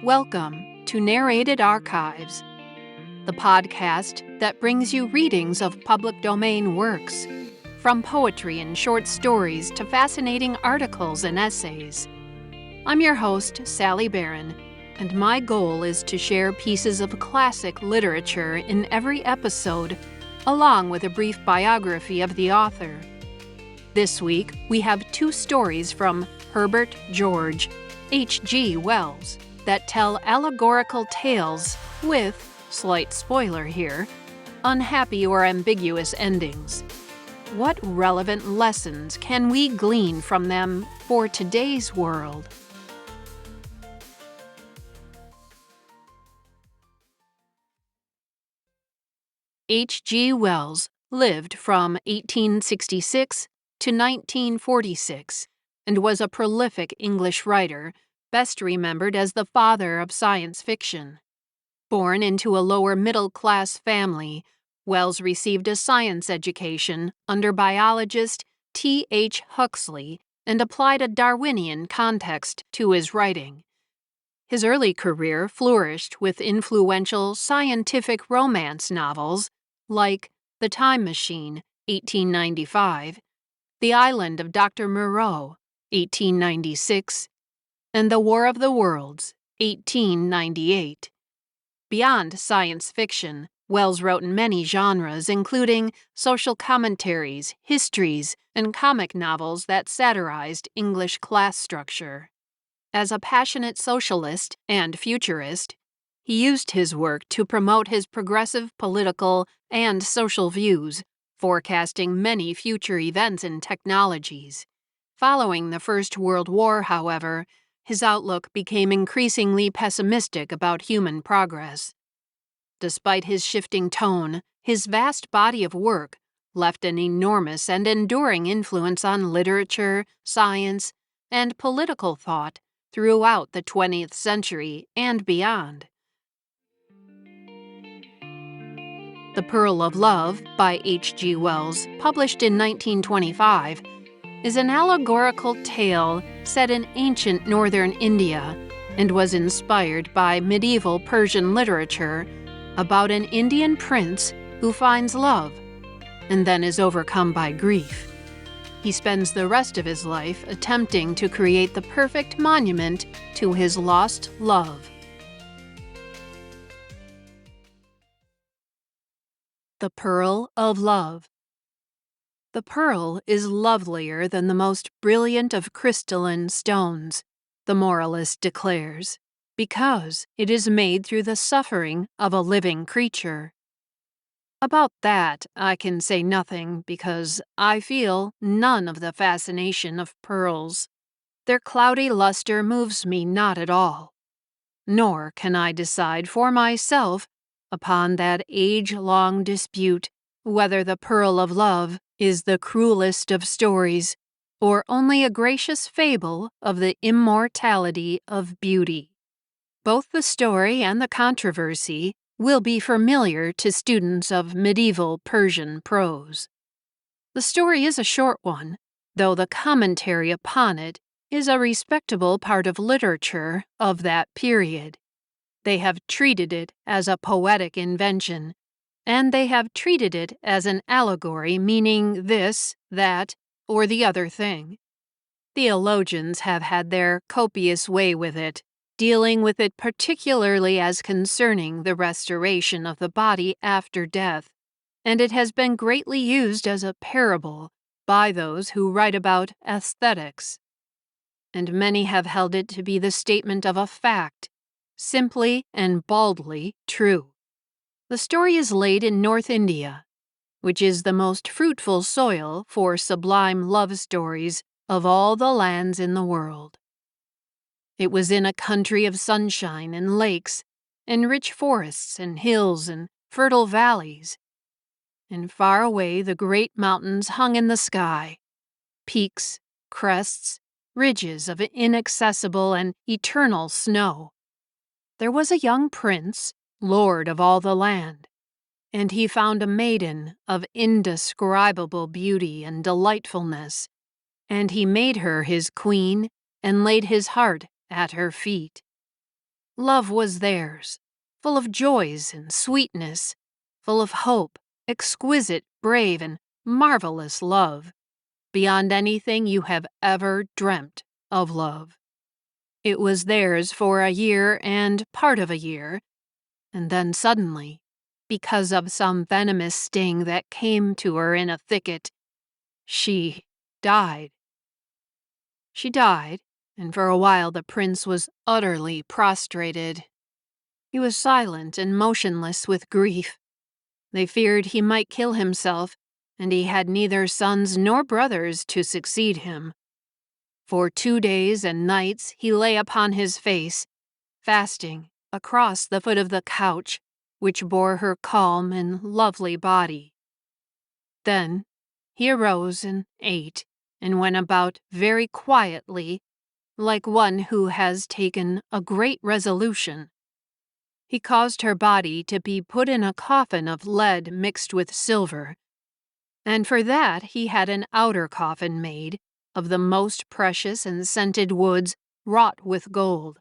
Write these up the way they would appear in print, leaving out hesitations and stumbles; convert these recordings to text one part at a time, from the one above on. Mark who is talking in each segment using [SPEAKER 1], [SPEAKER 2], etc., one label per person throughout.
[SPEAKER 1] Welcome to Narrated Archives, the podcast that brings you readings of public domain works, from poetry and short stories to fascinating articles and essays. I'm your host, Sally Barron, and my goal is to share pieces of classic literature in every episode, along with a brief biography of the author. This week, we have two stories from Herbert George, HGWells, that tell allegorical tales with, slight spoiler here, unhappy or ambiguous endings. What relevant lessons can we glean from them for today's world? HGWells lived from 1866 to 1946 and was a prolific English writer, best remembered as the father of science fiction. Born into a lower middle-class family, Wells received a science education under biologist T.H. Huxley and applied a Darwinian context to his writing. His early career flourished with influential scientific romance novels like The Time Machine, 1895, The Island of Dr. Moreau, 1896, and The War of the Worlds, 1898. Beyond science fiction, Wells wrote in many genres, including social commentaries, histories, and comic novels that satirized English class structure. As a passionate socialist and futurist, he used his work to promote his progressive political and social views, forecasting many future events and technologies. Following the First World War, however, his outlook became increasingly pessimistic about human progress. Despite his shifting tone, his vast body of work left an enormous and enduring influence on literature, science, and political thought throughout the 20th century and beyond. The Pearl of Love by H.G.Wells, published in 1925, is an allegorical tale set in ancient northern India and was inspired by medieval Persian literature about an Indian prince who finds love and then is overcome by grief. He spends the rest of his life attempting to create the perfect monument to his lost love. The Pearl of Love. The pearl is lovelier than the most brilliant of crystalline stones, the moralist declares, because it is made through the suffering of a living creature. About that I can say nothing because I feel none of the fascination of pearls. Their cloudy luster moves me not at all. Nor can I decide for myself upon that age-long dispute whether the pearl of love is the cruelest of stories or only a gracious fable of the immortality of beauty. Both the story and the controversy will be familiar to students of medieval Persian prose. The story is a short one, though the commentary upon it is a respectable part of literature of that period. They have treated it as a poetic invention, and they have treated it as an allegory meaning this, that, or the other thing. Theologians have had their copious way with it, dealing with it particularly as concerning the restoration of the body after death, and it has been greatly used as a parable by those who write about aesthetics. And many have held it to be the statement of a fact, simply and baldly true. The story is laid in North India, which is the most fruitful soil for sublime love stories of all the lands in the world. It was in a country of sunshine and lakes, and rich forests and hills and fertile valleys. And far away the great mountains hung in the sky, peaks, crests, ridges of inaccessible and eternal snow. There was a young prince, lord of all the land, and he found a maiden of indescribable beauty and delightfulness, and he made her his queen and laid his heart at her feet. Love was theirs, full of joys and sweetness, full of hope, exquisite, brave, and marvelous love, beyond anything you have ever dreamt of love. It was theirs for a year and part of a year, and then suddenly, because of some venomous sting that came to her in a thicket, she died. She died, and for a while the prince was utterly prostrated. He was silent and motionless with grief. They feared he might kill himself, and he had neither sons nor brothers to succeed him. For 2 days and nights he lay upon his face, fasting, across the foot of the couch, which bore her calm and lovely body. Then he arose and ate, and went about very quietly, like one who has taken a great resolution. He caused her body to be put in a coffin of lead mixed with silver, and for that he had an outer coffin made of the most precious and scented woods wrought with gold,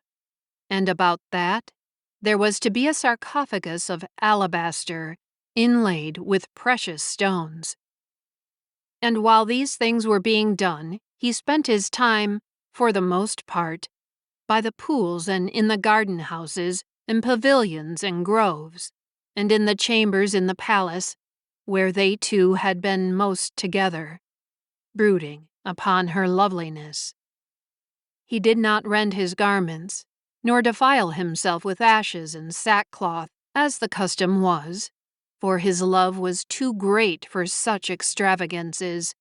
[SPEAKER 1] and about that there was to be a sarcophagus of alabaster inlaid with precious stones. And while these things were being done, he spent his time, for the most part, by the pools and in the garden houses and pavilions and groves, and in the chambers in the palace, where they two had been most together, brooding upon her loveliness. He did not rend his garments, nor defile himself with ashes and sackcloth, as the custom was, for his love was too great for such extravagances.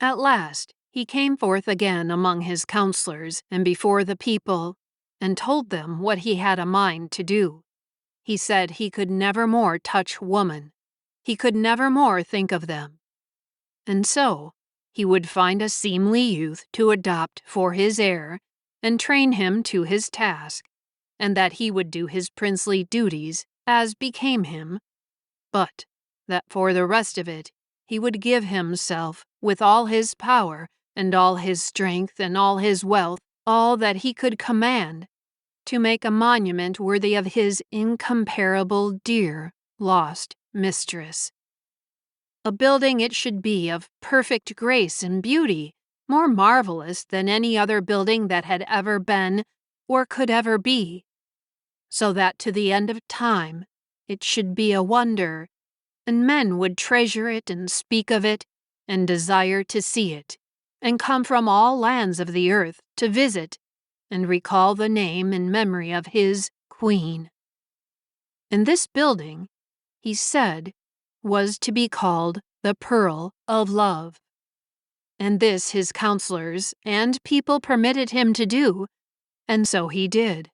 [SPEAKER 1] At last he came forth again among his counselors and before the people, and told them what he had a mind to do. He said he could never more touch woman, he could never more think of them. And so he would find a seemly youth to adopt for his heir, and train him to his task, and that he would do his princely duties as became him, but that for the rest of it he would give himself with all his power and all his strength and all his wealth, all that he could command, to make a monument worthy of his incomparable dear lost mistress. A building it should be of perfect grace and beauty, more marvelous than any other building that had ever been or could ever be, so that to the end of time it should be a wonder, and men would treasure it and speak of it, and desire to see it, and come from all lands of the earth to visit, and recall the name and memory of his queen. And this building, he said, was to be called the Pearl of Love. And this his counselors and people permitted him to do, and so he did.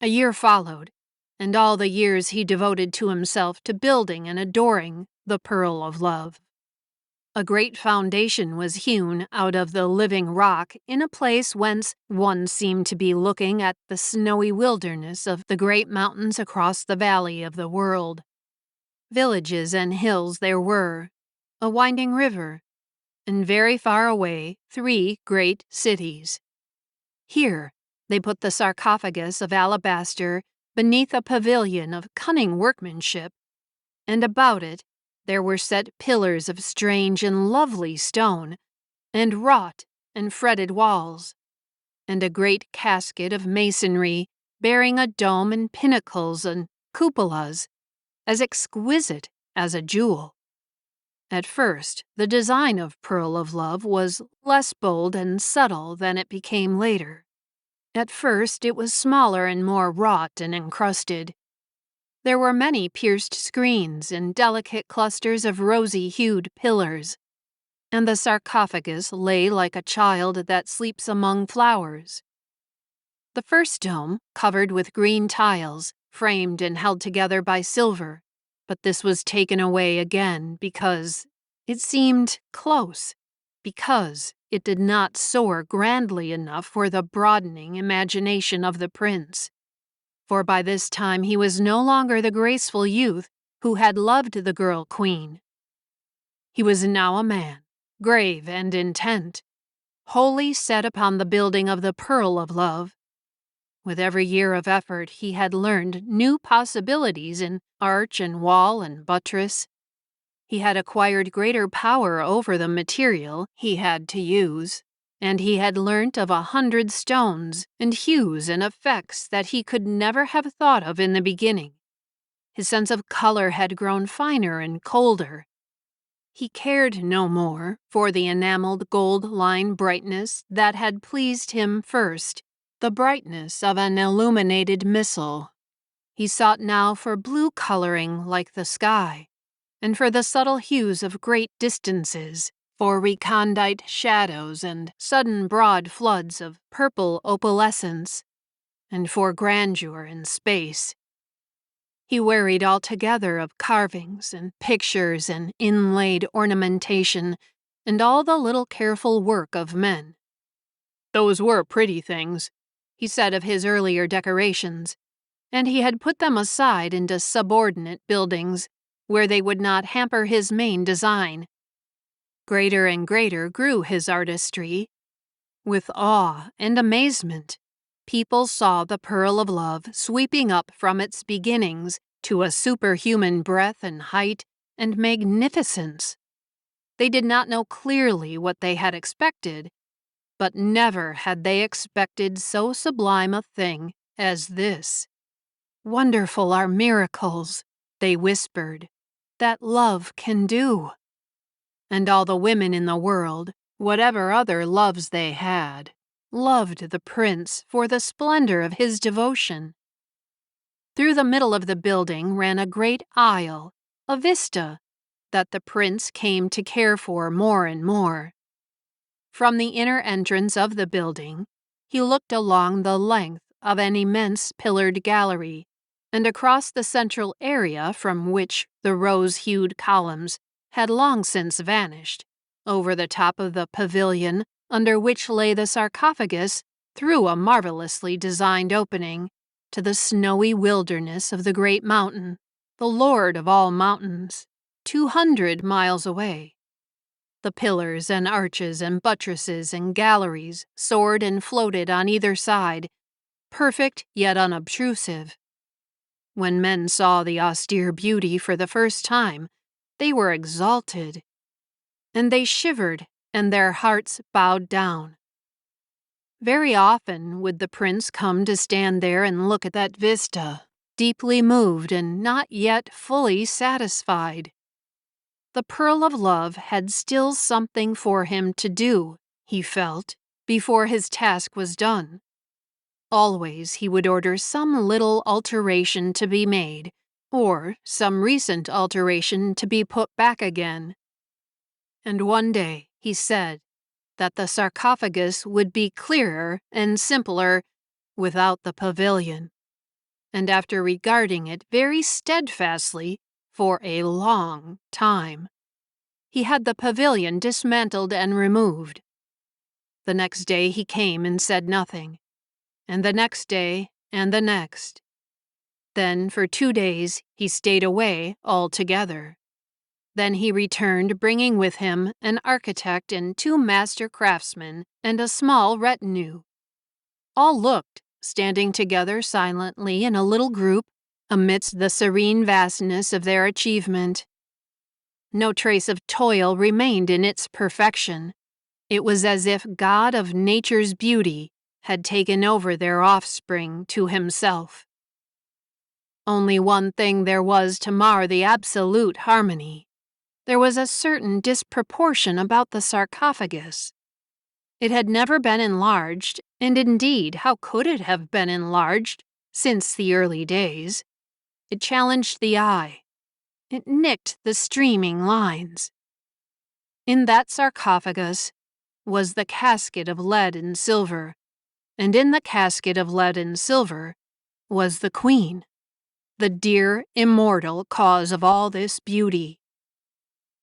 [SPEAKER 1] A year followed, and all the years he devoted to himself to building and adoring the Pearl of Love. A great foundation was hewn out of the living rock in a place whence one seemed to be looking at the snowy wilderness of the great mountains across the valley of the world. Villages and hills there were, a winding river, and very far away 3 great cities. Here they put the sarcophagus of alabaster beneath a pavilion of cunning workmanship, and about it there were set pillars of strange and lovely stone, and wrought and fretted walls, and a great casket of masonry bearing a dome and pinnacles and cupolas, as exquisite as a jewel. At first, the design of Pearl of Love was less bold and subtle than it became later. At first, it was smaller and more wrought and encrusted. There were many pierced screens and delicate clusters of rosy-hued pillars, and the sarcophagus lay like a child that sleeps among flowers. The first dome, covered with green tiles, framed and held together by silver, but this was taken away again because it seemed close, because it did not soar grandly enough for the broadening imagination of the prince. For by this time he was no longer the graceful youth who had loved the girl queen. He was now a man, grave and intent, wholly set upon the building of the Pearl of Love, With every year of effort, he had learned new possibilities in arch and wall and buttress. He had acquired greater power over the material he had to use, and he had learnt of 100 stones and hues and effects that he could never have thought of in the beginning. His sense of color had grown finer and colder. He cared no more for the enameled gold line brightness that had pleased him first, the brightness of an illuminated missal. He sought now for blue coloring like the sky, and for the subtle hues of great distances, for recondite shadows and sudden broad floods of purple opalescence, and for grandeur in space. He wearied altogether of carvings and pictures and inlaid ornamentation and all the little careful work of men. Those were pretty things, he said of his earlier decorations, and he had put them aside into subordinate buildings where they would not hamper his main design. Greater and greater grew his artistry. With awe and amazement, people saw the pearl of love sweeping up from its beginnings to a superhuman breadth and height and magnificence. They did not know clearly what they had expected, but never had they expected so sublime a thing as this. "Wonderful are miracles," they whispered, "that love can do." And all the women in the world, whatever other loves they had, loved the prince for the splendor of his devotion. Through the middle of the building ran a great aisle, a vista, that the prince came to care for more and more. From the inner entrance of the building, he looked along the length of an immense pillared gallery, and across the central area from which the rose-hued columns had long since vanished, over the top of the pavilion under which lay the sarcophagus, through a marvelously designed opening, to the snowy wilderness of the great mountain, the lord of all mountains, 200 miles away. The pillars and arches and buttresses and galleries soared and floated on either side, perfect yet unobtrusive. When men saw the austere beauty for the first time, they were exalted, and they shivered and their hearts bowed down. Very often would the prince come to stand there and look at that vista, deeply moved and not yet fully satisfied. The pearl of love had still something for him to do, he felt, before his task was done. Always he would order some little alteration to be made, or some recent alteration to be put back again. And one day he said that the sarcophagus would be clearer and simpler without the pavilion, and after regarding it very steadfastly for a long time, he had the pavilion dismantled and removed. The next day he came and said nothing, and the next day and the next. Then for 2 days he stayed away altogether. Then he returned bringing with him an architect and 2 master craftsmen and a small retinue. All looked, standing together silently in a little group, amidst the serene vastness of their achievement. No trace of toil remained in its perfection. It was as if God of nature's beauty had taken over their offspring to himself. Only one thing there was to mar the absolute harmony. There was a certain disproportion about the sarcophagus. It had never been enlarged, and indeed, how could it have been enlarged since the early days? It challenged the eye. It nicked the streaming lines. In that sarcophagus was the casket of lead and silver, and in the casket of lead and silver was the queen, the dear, immortal cause of all this beauty.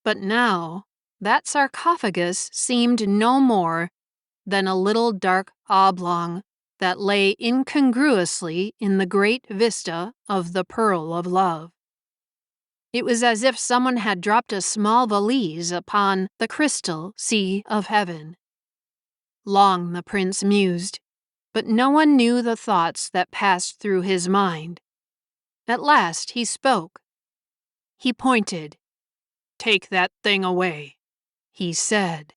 [SPEAKER 1] But now, that sarcophagus seemed no more than a little dark oblong that lay incongruously in the great vista of the pearl of love. It was as if someone had dropped a small valise upon the crystal sea of heaven. Long the prince mused. but no one knew the thoughts that passed through his mind. At last he spoke. He pointed. "Take that thing away," he said.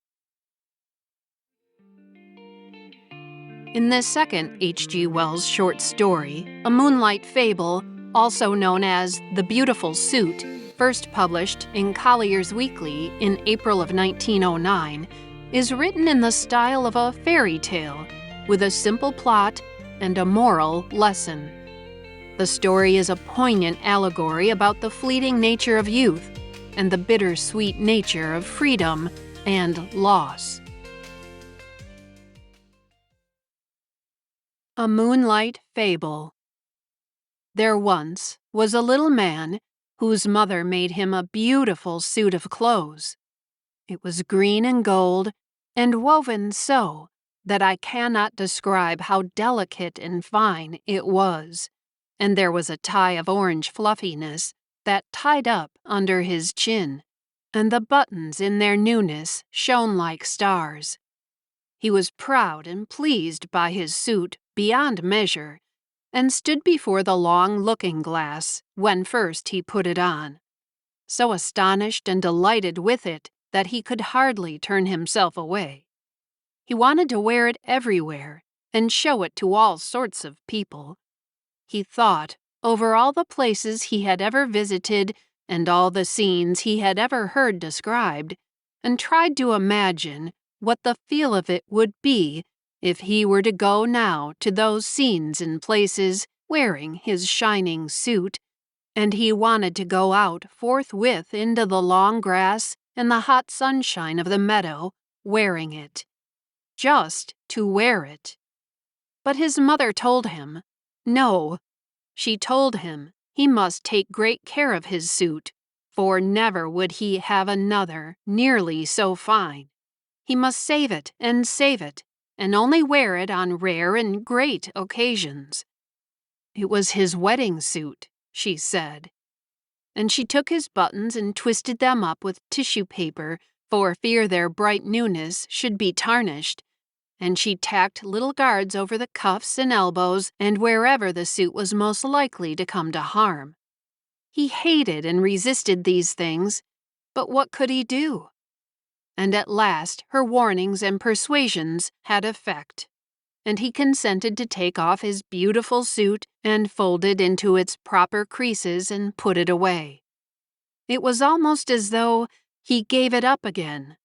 [SPEAKER 1] In this second HGWells short story, A Moonlight Fable, also known as The Beautiful Suit, first published in Collier's Weekly in April of 1909, is written in the style of a fairy tale, with a simple plot and a moral lesson. The story is a poignant allegory about the fleeting nature of youth and the bittersweet nature of freedom and loss. A Moonlight Fable. There once was a little man whose mother made him a beautiful suit of clothes. It was green and gold, and woven so that I cannot describe how delicate and fine it was, and there was a tie of orange fluffiness that tied up under his chin, and the buttons in their newness shone like stars. He was proud and pleased by his suit beyond measure, and stood before the long looking-glass when first he put it on, so astonished and delighted with it that he could hardly turn himself away. He wanted to wear it everywhere and show it to all sorts of people. He thought over all the places he had ever visited and all the scenes he had ever heard described, and tried to imagine what the feel of it would be if he were to go now to those scenes and places wearing his shining suit, and he wanted to go out forthwith into the long grass and the hot sunshine of the meadow wearing it, just to wear it. But his mother told him, no. She told him he must take great care of his suit, for never would he have another nearly so fine. He must save it, and only wear it on rare and great occasions. It was his wedding suit, she said. And she took his buttons and twisted them up with tissue paper for fear their bright newness should be tarnished, and she tacked little guards over the cuffs and elbows and wherever the suit was most likely to come to harm. He hated and resisted these things, but what could he do? And at last her warnings and persuasions had effect, and he consented to take off his beautiful suit and fold it into its proper creases and put it away. It was almost as though he gave it up again.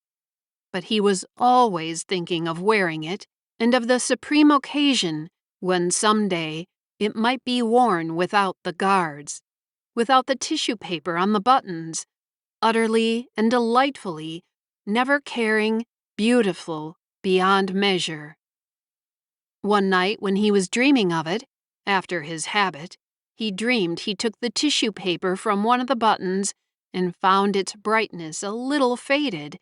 [SPEAKER 1] But he was always thinking of wearing it and of the supreme occasion when someday it might be worn without the guards, without the tissue paper on the buttons, utterly and delightfully, never caring, beautiful beyond measure. One night when he was dreaming of it, after his habit, he dreamed he took the tissue paper from one of the buttons and found its brightness a little faded,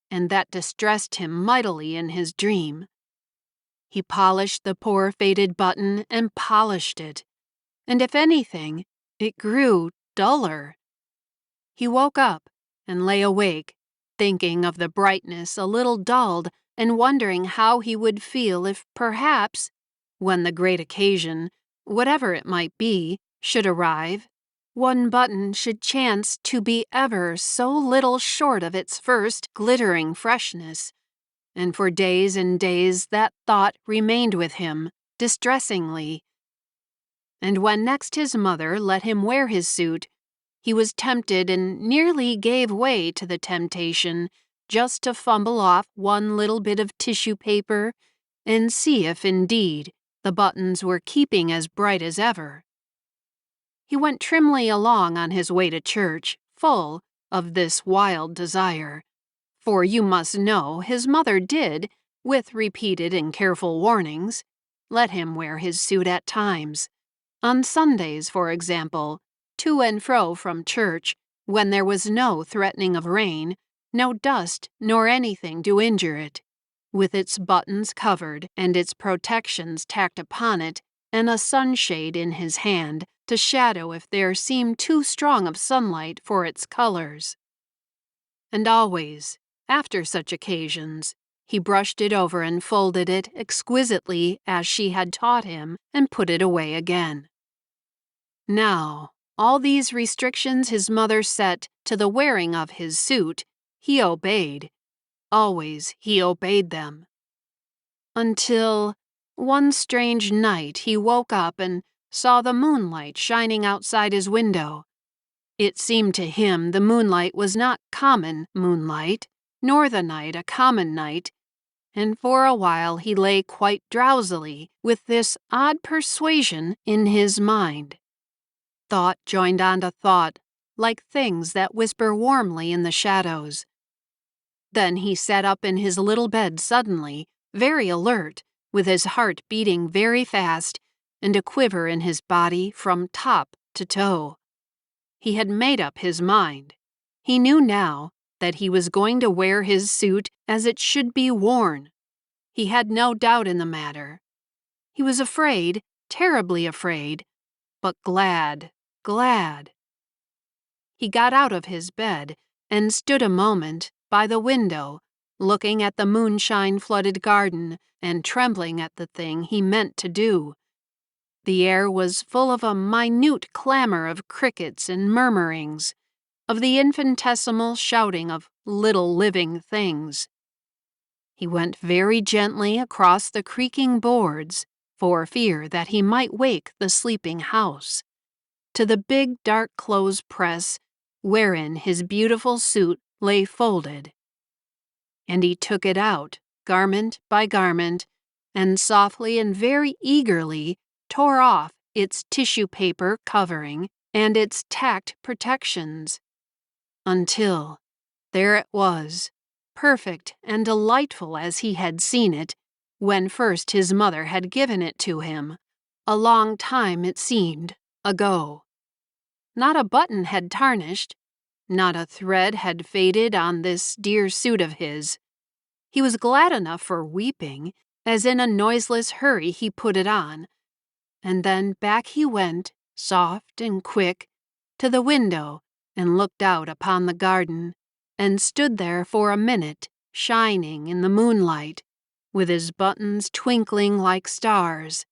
[SPEAKER 1] and that distressed him mightily in his dream. He polished the poor faded button and polished it, and if anything, it grew duller. He woke up and lay awake, thinking of the brightness a little dulled and wondering how he would feel if perhaps, when the great occasion, whatever it might be, should arrive, one button should chance to be ever so little short of its first glittering freshness, and for days and days that thought remained with him, distressingly. And when next his mother let him wear his suit, he was tempted and nearly gave way to the temptation just to fumble off one little bit of tissue paper and see if indeed the buttons were keeping as bright as ever. He went trimly along on his way to church, full of this wild desire, for you must know his mother did, with repeated and careful warnings, let him wear his suit at times, on Sundays, for example, to and fro from church, when there was no threatening of rain, no dust nor anything to injure it, with its buttons covered and its protections tacked upon it, and a sunshade in his hand to shadow if there seemed too strong of sunlight for its colors. And always, after such occasions, He brushed it over and folded it exquisitely as she had taught him and put it away again. Now, all these restrictions his mother set to the wearing of his suit, he obeyed. Always he obeyed them. Until one strange night he woke up and saw the moonlight shining outside his window. It seemed to him the moonlight was not common moonlight, nor the night a common night, and for a while he lay quite drowsily with this odd persuasion in his mind. Thought joined on to thought, like things that whisper warmly in the shadows. Then he sat up in his little bed suddenly, very alert, with his heart beating very fast, and a quiver in his body from top to toe. He had made up his mind. He knew now that he was going to wear his suit as it should be worn. He had no doubt in the matter. He was afraid, terribly afraid, but glad. He got out of his bed and stood a moment by the window, looking at the moonshine-flooded garden and trembling at the thing he meant to do. The air was full of a minute clamor of crickets and murmurings, of the infinitesimal shouting of little living things. He went very gently across the creaking boards, for fear that he might wake the sleeping house, to the big dark clothes press wherein his beautiful suit lay folded. And he took it out, garment by garment, and softly and very eagerly tore off its tissue paper covering and its tacked protections, until there it was, perfect and delightful as he had seen it when first his mother had given it to him, a long time it seemed, ago. Not a button had tarnished, not a thread had faded on this dear suit of his. He was glad enough for weeping, as in a noiseless hurry he put it on, and then back he went, soft and quick, to the window and looked out upon the garden, and stood there for a minute, shining in the moonlight, with his buttons twinkling like stars,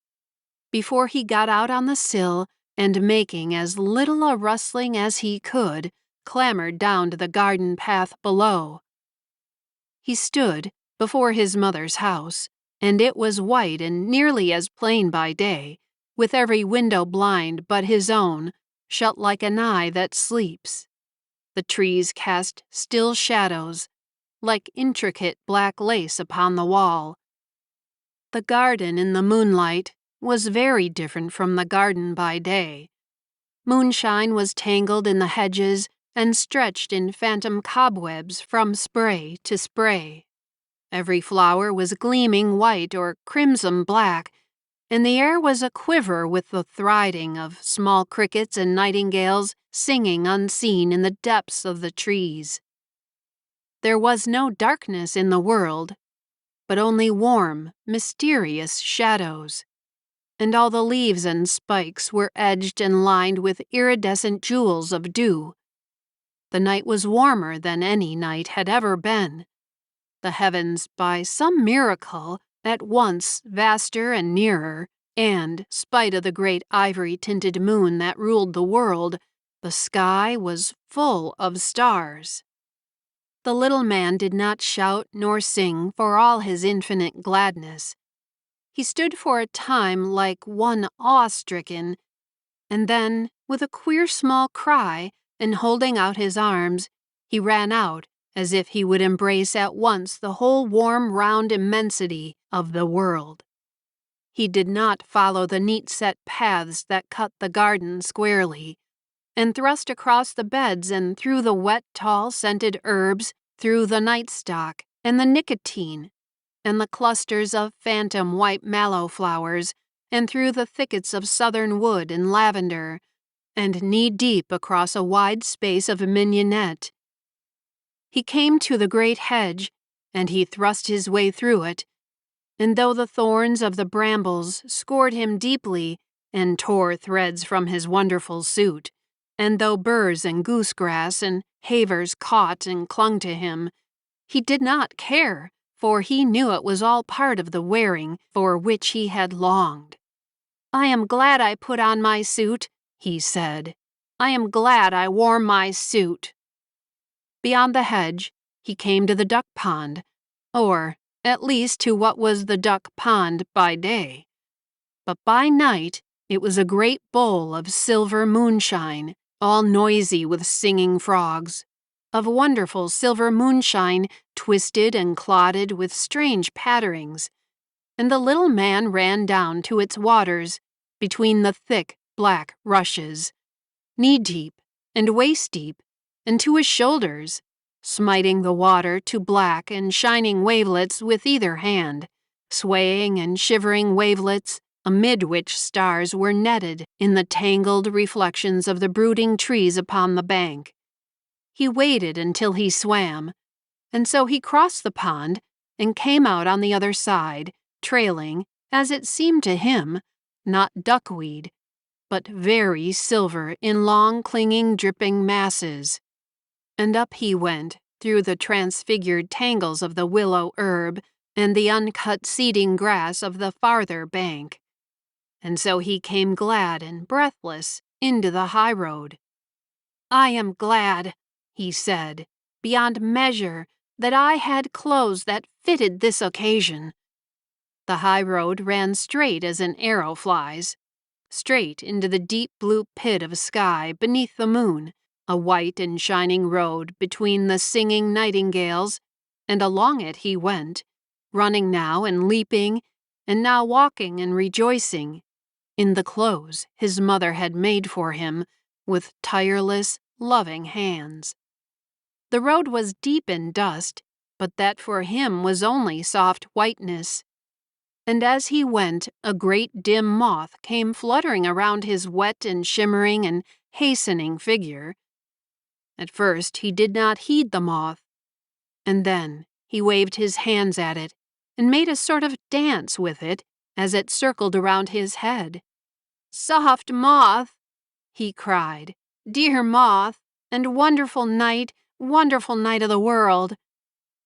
[SPEAKER 1] before he got out on the sill and, making as little a rustling as he could, clambered down to the garden path below. He stood before his mother's house, and it was white and nearly as plain by day, with every window blind but his own shut like an eye that sleeps. The trees cast still shadows, like intricate black lace upon the wall. The garden in the moonlight was very different from the garden by day. Moonshine was tangled in the hedges and stretched in phantom cobwebs from spray to spray. Every flower was gleaming white or crimson black, and the air was a-quiver with the thriding of small crickets and nightingales singing unseen in the depths of the trees. There was no darkness in the world, but only warm, mysterious shadows, and all the leaves and spikes were edged and lined with iridescent jewels of dew. The night was warmer than any night had ever been. The heavens, by some miracle, at once vaster and nearer, and, spite of the great ivory-tinted moon that ruled the world, the sky was full of stars. The little man did not shout nor sing for all his infinite gladness. He stood for a time like one awe-stricken, and then, with a queer small cry, and holding out his arms, he ran out as if he would embrace at once the whole warm round immensity of the world. He did not follow the neat-set paths that cut the garden squarely, and thrust across the beds and through the wet, tall, scented herbs, through the night-stock and the nicotine, and the clusters of phantom white mallow flowers, and through the thickets of southern wood and lavender, and knee-deep across a wide space of mignonette. He came to the great hedge, and he thrust his way through it, and though the thorns of the brambles scored him deeply and tore threads from his wonderful suit, and though burrs and goosegrass and havers caught and clung to him, he did not care, for he knew it was all part of the wearing for which he had longed. "I am glad I put on my suit," he said. "I am glad I wore my suit." Beyond the hedge, he came to the duck pond, or at least to what was the duck pond by day. But by night, it was a great bowl of silver moonshine, all noisy with singing frogs, of wonderful silver moonshine twisted and clotted with strange patterings, and the little man ran down to its waters between the thick black rushes, knee-deep and waist-deep, and to his shoulders, smiting the water to black and shining wavelets with either hand, swaying and shivering wavelets amid which stars were netted in the tangled reflections of the brooding trees upon the bank. He waited until he swam, and so he crossed the pond and came out on the other side, trailing, as it seemed to him, not duckweed, but very silver in long clinging dripping masses. And up he went, through the transfigured tangles of the willow herb and the uncut seeding grass of the farther bank. And so he came glad and breathless into the high road. "I am glad," he said, "beyond measure, that I had clothes that fitted this occasion." The high road ran straight as an arrow flies, straight into the deep blue pit of sky beneath the moon, a white and shining road between the singing nightingales, and along it he went, running now and leaping, and now walking and rejoicing, in the clothes his mother had made for him with tireless, loving hands. The road was deep in dust, but that for him was only soft whiteness. And as he went, a great dim moth came fluttering around his wet and shimmering and hastening figure. At first he did not heed the moth, and then he waved his hands at it and made a sort of dance with it as it circled around his head. "Soft moth," he cried, "dear moth, and wonderful night of the world.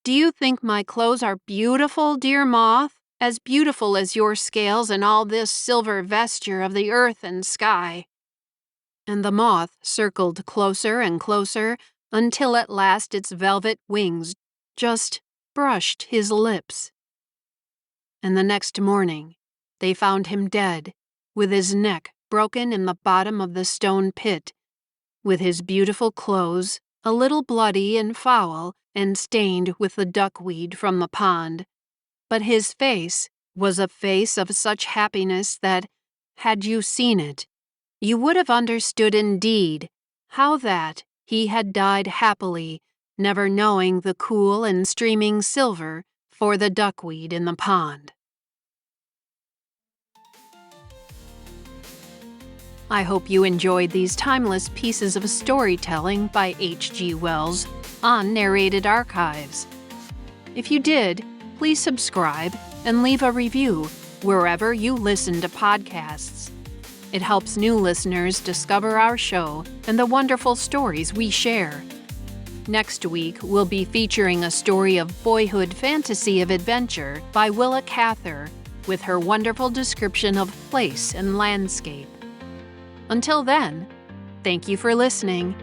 [SPEAKER 1] Do you think my clothes are beautiful, dear moth, as beautiful as your scales and all this silver vesture of the earth and sky?" And the moth circled closer and closer until at last its velvet wings just brushed his lips. And the next morning, they found him dead, with his neck broken in the bottom of the stone pit, with his beautiful clothes a little bloody and foul and stained with the duckweed from the pond. But his face was a face of such happiness that, had you seen it, you would have understood indeed how that he had died happily, never knowing the cool and streaming silver for the duckweed in the pond. I hope you enjoyed these timeless pieces of storytelling by HGWells on Narrated Archives. If you did, please subscribe and leave a review wherever you listen to podcasts. It helps new listeners discover our show and the wonderful stories we share. Next week, we'll be featuring a story of boyhood fantasy of adventure by Willa Cather, with her wonderful description of place and landscape. Until then, thank you for listening.